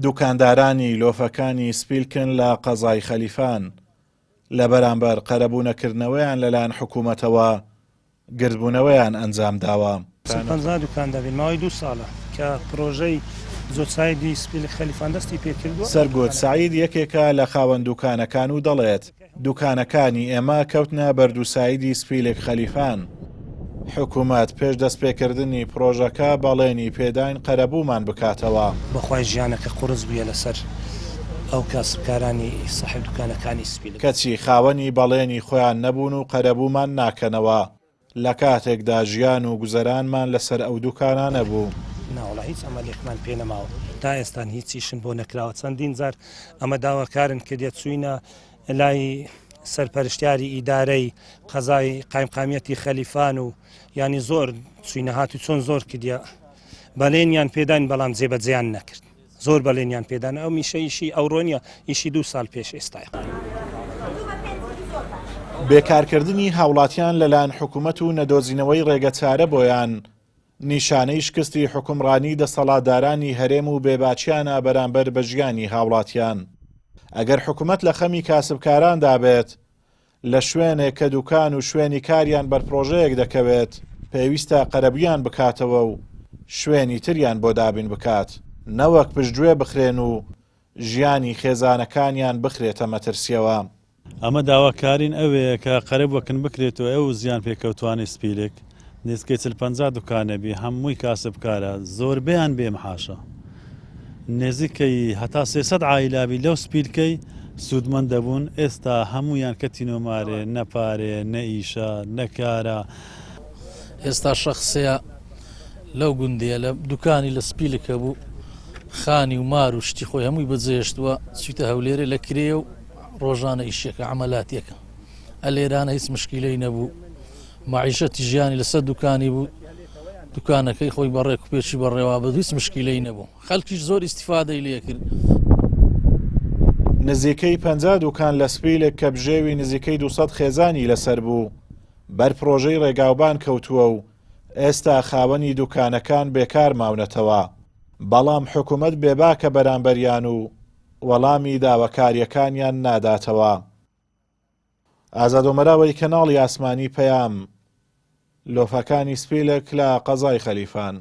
دوکاندارانی لۆفەکانی سپیلکن لە قەزای خەلیفان لە بەرامبەر قەرەبوونەکردنەوەیان لەلایەن حکوومەتەوە گردبوونەوەیان ئەنجام داوە. 50 دوکان دەبین ماوەی 2 ساڵە کە پرۆژەی زۆرسایدی سپیلک خەلیفان دەستی پێکردووە. سەرگۆت سعید یەکێکە لە خاوەن دوکانەکان و دەڵێت دوکانەکانی ئێمە کەوتنە بەردووسایدی سپیلک خەلیفان. حکوومەت پێش دەستپێکردنی پرۆژەکە بەڵێنی پێداین قەرەبوومان بکاتەوە. بەخوای ژیانەکە قورس بووە لەسەر ئەو کاسبکارانی ساحب دوکانەکانی سپیلک. کەچی خاوەنی بەڵێنی خۆیان نەبوون و قەرەبوومان ناکەنەوە لە کاتێکدا ژیان و گوزەرانمان لەسەر ئەو دوکانە نەبوو. ناوەڵا هیچ ئەمەلێکمان پێ نەماوە تا ئێستان هیچیشن بۆ نەکراوە. چەندین جار ئەمە داواکارن کە دێچووینە لای سەرپەرشتیاری ئیدارەی قەزای قایمقامیەتی خەلیفان و ینی زۆر چوینە هاتی چۆن زۆر کردە بەلێنیان پێدان بەڵام جێبەجێیان نەکرد. زۆر بەلێنیان پێدان ئەو میشە ئیشی ئەوڕۆنیە ئیشی 2 ساڵ پێش ئێستاە. بێکارکردنی هاوڵاتیان لەلایەن حکوومەت و نەدۆزینەوەی ڕێگەچارە بۆیان نیشانەی شکستی حکومڕانی دەسەڵاتدارانی هەرێم و بێباچیانە بەرامبەر بە ژیانی هاوڵاتیان. ئەگەر حکوومەت لە خەمی کاسبکاران دابێت لە شوێنێک کە دوکان و شوێنی کاریان بەرپرۆژەیەک دەکەوێت پێویستە قەرەبویان بکاتەوە و شوێنی تریان بۆ دابین بکات نەوەک پشتگوێ بخرێن و ژیانی خێزانەکانیان بخرێتە مەترسیەوە. ئەمە داواکارین ئەوەیە کە قەرەب وەکن بکرێتەوە ئەو زیان پێکەوتوانی سپیلک نزیکەی 50 دوکانەبی هەمووی کاسبکارە زۆربەیان بێمحاشە نزیکەی هەتا 300 عائیلابی لەو سپیلکەی سوودمەند دەبوون. ئێستا هەمویان کەتی نۆمارێ نەپارێ نەئیشە نەکارە. ئێستا شەخصەیە لەو گوندیە لە دوکانی لە سپیلکە بوو خانی و مار و شتی خۆی هەمووی بەجێشتووە چیتە هەولێرە لە کرێ و ڕۆژانە ئیشەکە عەمەلاتیەکە ئە لێرانە هیچ مشکیلەی نەبوو. معیشەتی ژیانی لەسەر دوکانی بوو دوکانەکەی خۆی بەڕێک و پێچی بەڕێوا بە هیچ مشکیلەی نەبوو. خەڵکیش زۆر ئیستیفادەی لێ کرد. نزیکەی 50 دوکان لە سپیلک کە بژێوی نزیکەی 200 خێزانی لەسەر بوو بەر پرۆژەی ڕێگاوبان کەوتووە و ئێستا خاوەنی دوکانەکان بێکار ماونەتەوە. بەڵام حکوومەت بێباکە بەرامبەریان و وەڵامی داواکاریەکانیان ناداتەوە. ئازادۆمەراوەی کەناڵی ئاسمانی پەیام لۆفەکانی سپیلک لە قەزای خەلیفان.